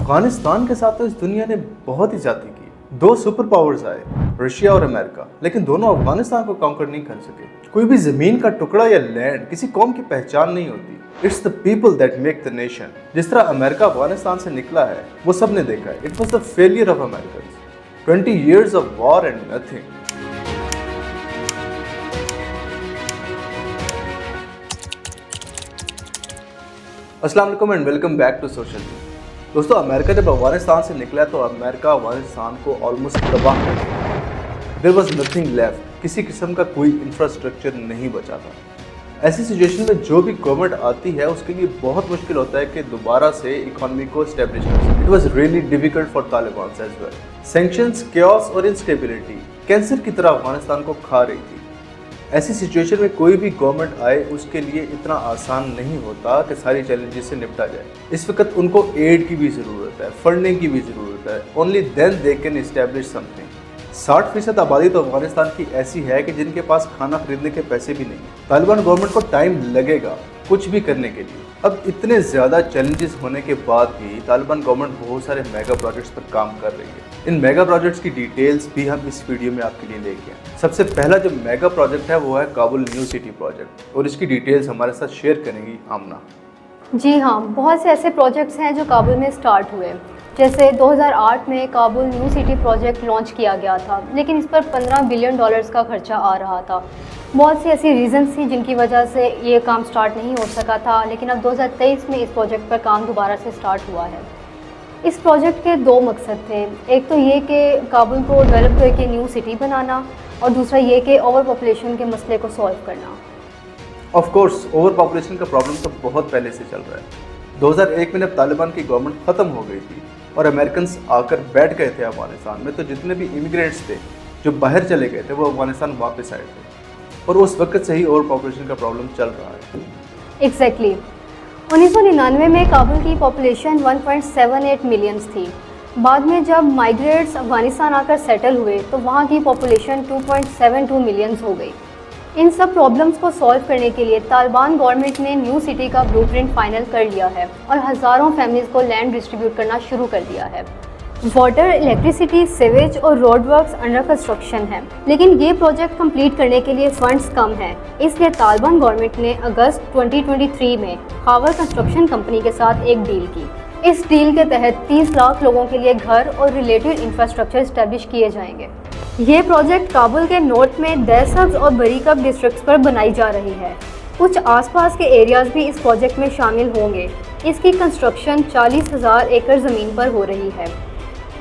افغانستان کے ساتھ تو اس دنیا نے بہت ہی زیادتی کی. دو سپر پاورز آئے, رشیا اور امریکہ, لیکن دونوں افغانستان کو کانکر نہیں کر سکے. کوئی بھی زمین کا ٹکڑا یا لینڈ کسی قوم کی پہچان نہیں ہوتی. It's the people that make the nation. جس طرح امریکہ افغانستان سے نکلا ہے وہ سب نے دیکھا ہے. It was the failure of Americans. 20 years of war and nothing. السلام علیکم and welcome back to social media. دوستو, امریکہ جب افغانستان سے نکلا تو امریکہ افغانستان کو آلموسٹ تباہ کر دیا. There was nothing left. کسی قسم کا کوئی انفراسٹرکچر نہیں بچا تھا. ایسی سچویشن میں جو بھی گورنمنٹ آتی ہے اس کے لیے بہت مشکل ہوتا ہے کہ دوبارہ سے اکانومی کو اسٹیبلش کر سکے. It was really difficult for Taliban as well. Sanctions, chaos اور انسٹیبلٹی کینسر کی طرح افغانستان کو کھا رہی تھی. ایسی سچویشن میں کوئی بھی گورنمنٹ آئے اس کے لیے اتنا آسان نہیں ہوتا کہ ساری چیلنجز سے نپٹا جائے. اس وقت ان کو ایڈ کی بھی ضرورت ہے, فنڈنگ کی بھی ضرورت ہے. Only then they can establish something. 60% آبادی تو افغانستان کی ایسی ہے کہ جن کے پاس کھانا خریدنے کے پیسے بھی نہیں. طالبان گورنمنٹ کو ٹائم لگے گا کچھ بھی کرنے کے لیے. اب اتنے زیادہ چیلنجز ہونے کے بعد بھی طالبان گورنمنٹ بہت سارے میگا پروجیکٹس پر کام کر رہی ہے. ان میگا پروجیکٹس کی ڈیٹیلز بھی ہم اس ویڈیو میں آپ کے لیے لے کے آئے. سب سے پہلا جو میگا پروجیکٹ ہے وہ ہے کابل نیو سٹی پروجیکٹ, اور اس کی ڈیٹیلز ہمارے ساتھ شیئر کریں گی آمنہ. جی ہاں, بہت سے ایسے پروجیکٹس ہیں جو کابل میں سٹارٹ ہوئے. جیسے 2008 میں Kabul new city project launch کیا گیا تھا, لیکن اس پر $15 بلین کا خرچہ آ رہا تھا. بہت سی ایسی ریزنز تھیں جن کی وجہ سے یہ کام سٹارٹ نہیں ہو سکا تھا, لیکن اب 2023 میں اس پروجیکٹ پر کام دوبارہ سے سٹارٹ ہوا ہے. اس پروجیکٹ کے دو مقصد تھے. ایک تو یہ کہ کابل کو ڈیولپ کر کے نیو سٹی بنانا, اور دوسرا یہ کہ اوور پاپولیشن کے مسئلے کو سالو کرنا. آف کورس اوور پاپولیشن کا پرابلم تو بہت پہلے سے چل رہا ہے. 2001 میں جب طالبان کی گورنمنٹ ختم ہو گئی تھی اور امریکنس آ کر بیٹھ گئے تھے افغانستان میں, تو جتنے بھی امیگرینٹس تھے جو باہر چلے گئے تھے وہ افغانستان واپس آئے تھے, اور اس وقت سے ہی اوور پاپولیشن کا پرابلم چل رہا ہے. ایگزیکٹلی. 1999 میں کابل کی پاپولیشن 1.78 ملینز تھی. بعد میں جب مائیگریٹس افغانستان آ کر سیٹل ہوئے تو وہاں کی پاپولیشن 2.72 ملینز ہو گئی. ان سب پرابلمس کو سالو کرنے کے لیے طالبان گورنمنٹ نے نیو سٹی کا بلو پرنٹ فائنل کر لیا ہے اور ہزاروں فیملیز کو لینڈ ڈسٹریبیوٹ کرنا شروع کر دیا ہے. واٹر, الیکٹریسٹی, سیویج اور روڈ ورکس انڈر کنسٹرکشن ہیں, لیکن یہ پروجیکٹ کمپلیٹ کرنے کے لیے فنڈز کم ہیں. اس لیے طالبان گورنمنٹ نے اگست 2023 میں خاور کنسٹرکشن کمپنی کے ساتھ ایک ڈیل کی. اس ڈیل کے تحت 30 لاکھ لوگوں کے لیے گھر اور ریلیٹڈ انفراسٹرکچر اسٹیبلش کیے جائیں گے. یہ پروجیکٹ کابل کے نارتھ میں دہسبز اور بری کب ڈسٹرکٹس پر بنائی جا رہی ہے. کچھ آس پاس کے ایریاز بھی اس پروجیکٹ میں شامل ہوں گے. اس کی کنسٹرکشن 40,000 ایکڑ زمین پر ہو رہی ہے.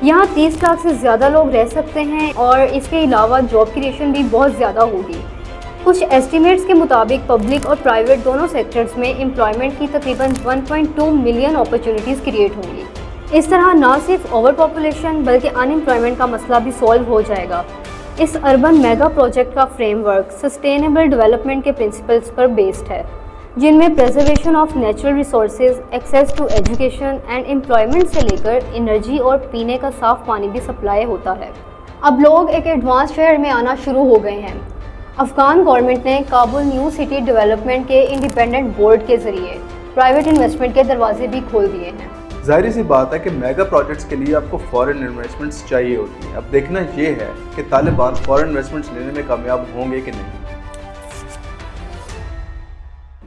یہاں 30 لاکھ سے زیادہ لوگ رہ سکتے ہیں, اور اس کے علاوہ جاب کریشن بھی بہت زیادہ ہوگی. کچھ ایسٹیمیٹس کے مطابق پبلک اور پرائیویٹ دونوں سیکٹرز میں امپلائمنٹ کی تقریباً 1.2 ملین اپرچونیٹیز کریٹ ہوں گی. اس طرح نہ صرف اوور پاپولیشن بلکہ ان امپلائمنٹ کا مسئلہ بھی سالو ہو جائے گا. اس اربن میگا پروجیکٹ کا فریم ورک سسٹینیبل ڈیولپمنٹ کے پرنسپلز پر بیسڈ ہے, جن میں preservation of natural resources, access to education and employment سے لے کر انرجی اور پینے کا صاف پانی بھی سپلائی ہوتا ہے. اب لوگ ایک ایڈوانس شہر میں آنا شروع ہو گئے ہیں. افغان گورنمنٹ نے کابل نیو سٹی ڈیولپمنٹ کے انڈیپینڈنٹ بورڈ کے ذریعے پرائیویٹ انویسٹمنٹ کے دروازے بھی کھول دیے ہیں. ظاہری سی بات ہے کہ میگا پروجیکٹس کے لیے آپ کو فورن انویسٹمنٹس چاہیے ہوتی ہیں. اب دیکھنا یہ ہے کہ طالبان فورن انویسٹمنٹس لینے میں کامیاب ہوں گے کہ نہیں.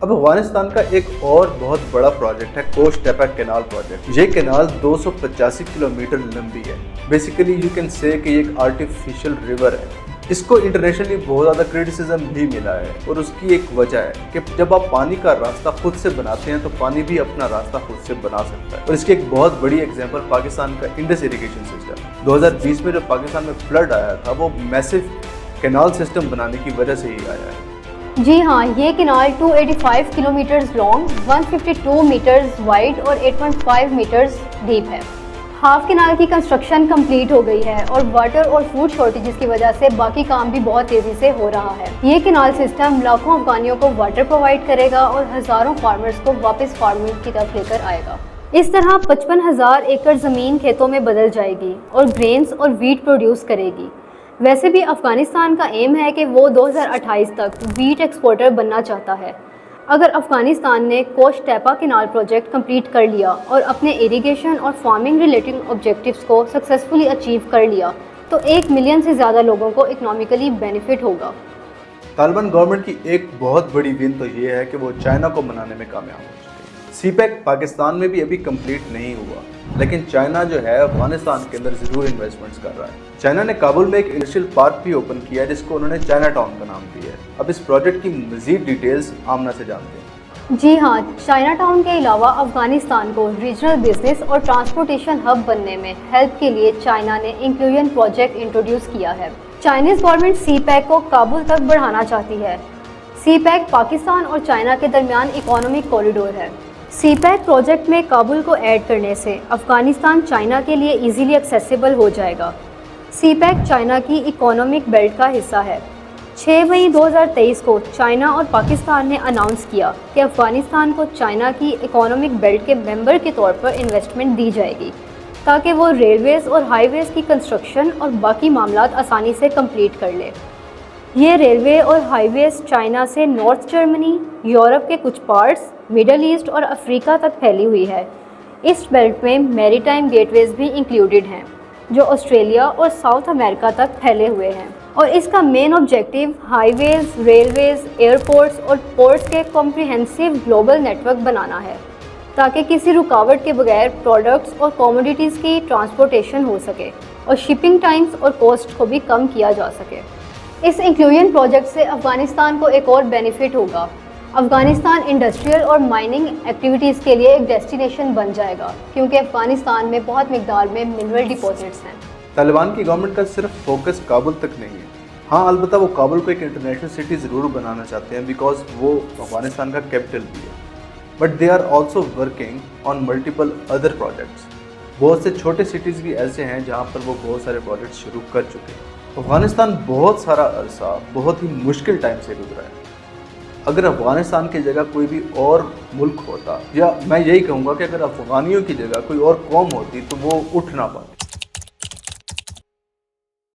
اب افغانستان کا ایک اور بہت بڑا پروجیکٹ ہے کوش ٹیپا کینال پروجیکٹ. یہ کینال 285 کلومیٹر لمبی ہے. بیسیکلی یو کین سے کہ یہ ایک آرٹیفیشل ریور ہے. اس کو انٹرنیشنلی بہت زیادہ کرٹیسزم بھی ملا ہے, اور اس کی ایک وجہ ہے کہ جب آپ پانی کا راستہ خود سے بناتے ہیں تو پانی بھی اپنا راستہ خود سے بنا سکتا ہے. اور اس کی ایک بہت بڑی ایگزامپل پاکستان کا انڈس اریگیشن سسٹم. 2020 میں جو پاکستان میں فلڈ آیا تھا وہ میسو کینال سسٹم بنانے کی وجہ سے ہی آیا ہے. جی ہاں, یہ canal 285 kilometres long, 152 metres wide اور 8.5 میٹرز ڈیپ ہے. ہاف کینال کی کنسٹرکشن کمپلیٹ ہو گئی ہے, اور واٹر اور فوڈ شارٹیجز کی وجہ سے باقی کام بھی بہت تیزی سے ہو رہا ہے. یہ کینال سسٹم لاکھوں افغانیوں کو واٹر پرووائڈ کرے گا اور ہزاروں فارمرز کو واپس فارمنگ کی طرف لے کر آئے گا. اس طرح 55,000 ایکڑ زمین کھیتوں میں بدل جائے گی اور گرینز اور ویٹ پروڈیوس کرے گی. ویسے بھی افغانستان کا ایم ہے کہ وہ 2028 تک ویٹ ایکسپورٹر بننا چاہتا ہے. اگر افغانستان نے کوش ٹیپا کینال پروجیکٹ کمپلیٹ کر لیا اور اپنے اریگیشن اور فارمنگ ریلیٹڈ آبجیکٹیوز کو سکسیزفلی اچیو کر لیا تو 1 ملین سے زیادہ لوگوں کو اکنامیکلی بینیفٹ ہوگا۔ طالبان گورنمنٹ کی ایک بہت بڑی ون تو یہ ہے کہ وہ چائنا کو منانے میں کامیاب ہو چکے ہیں۔ سی پیک پاکستان میں بھی ابھی کمپلیٹ نہیں ہوا، لیکن چائنا جو ہے افغانستان کے اندر ضرور انویسٹمنٹس کر رہا ہے۔ چائنا نے کابل میں ایک انڈسٹریل پارک بھی اوپن کیا ہے جس کو انہوں نے چائنا ٹاؤن کا نام دیا ہے۔ اب اس پروجیکٹ کی مزید ڈیٹیلز آمنہ سے جانتے ہیں۔ جی ہاں، چائنا ٹاؤن کے علاوہ افغانستان کو ریجنل بزنس اور ٹرانسپورٹیشن ہب بننے میں ہیلپ کے لیے چائنا نے انکلوژن پروجیکٹ انٹروڈیوس کیا ہے۔ چائنیز گورنمنٹ سی پیک کو کابل تک بڑھانا چاہتی ہے۔ سی پیک پاکستان اور چائنا کے درمیان اکنامک کوریڈور ہے۔ سی پیک پروجیکٹ میں کابل کو ایڈ کرنے سے افغانستان چائنا کے لیے ایزیلی ایکسیسیبل ہو جائے گا۔ سی پیک چائنا کی اکنامک بیلٹ کا حصہ ہے۔ 6 مئی 2023 کو چائنا اور پاکستان نے اناؤنس کیا کہ افغانستان کو چائنا کی اکنامک بیلٹ کے ممبر کے طور پر انویسٹمنٹ دی جائے گی تاکہ وہ ریلویز اور ہائی ویز کی کنسٹرکشن اور باقی معاملات آسانی سے کمپلیٹ کر لے۔ یہ ریلوے اور ہائی ویز چائنا سے نارتھ جرمنی، یورپ کے کچھ پارٹس، مڈل ایسٹ اور افریقہ تک پھیلی ہوئی ہے۔ اس بیلٹ میں میری ٹائم گیٹ ویز بھی انکلوڈڈ ہیں جو آسٹریلیا اور ساؤتھ امریکہ تک پھیلے ہوئے ہیں، اور اس کا مین آبجیکٹیو ہائی ویز، ریلویز، ایئرپورٹس اور پورٹس کے کمپریہنسو گلوبل نیٹ ورک بنانا ہے تاکہ کسی رکاوٹ کے بغیر پروڈکٹس اور کموڈیٹیز کی ٹرانسپورٹیشن ہو سکے اور شپنگ ٹائمز اور کاسٹ کو بھی کم کیا جا سکے۔ اس انکلوژن پروجیکٹ سے افغانستان کو ایک اور بینیفٹ ہوگا۔ افغانستان انڈسٹریل اور مائننگ ایکٹیویٹیز کے لیے ایک ڈیسٹینیشن بن جائے گا کیونکہ افغانستان میں بہت مقدار میں منرل ڈپازٹس ہیں۔ طالبان کی گورنمنٹ کا صرف فوکس کابل تک نہیں ہے۔ ہاں البتہ وہ کابل کو ایک انٹرنیشنل سٹی ضرور بنانا چاہتے ہیں بیکاز وہ افغانستان کا کیپٹل بھی ہے، but they are also working on multiple other projects. بہت سے چھوٹے سٹیز بھی ایسے ہیں جہاں پر وہ بہت سارے پروجیکٹس شروع کر چکے ہیں۔ افغانستان بہت سارا عرصہ بہت ہی مشکل ٹائم سے گزرا ہے۔ اگر افغانستان کی جگہ کوئی بھی اور ملک ہوتا، یا میں یہی کہوں گا کہ اگر افغانیوں کی جگہ کوئی اور قوم ہوتی تو وہ اٹھ نہ پاتی۔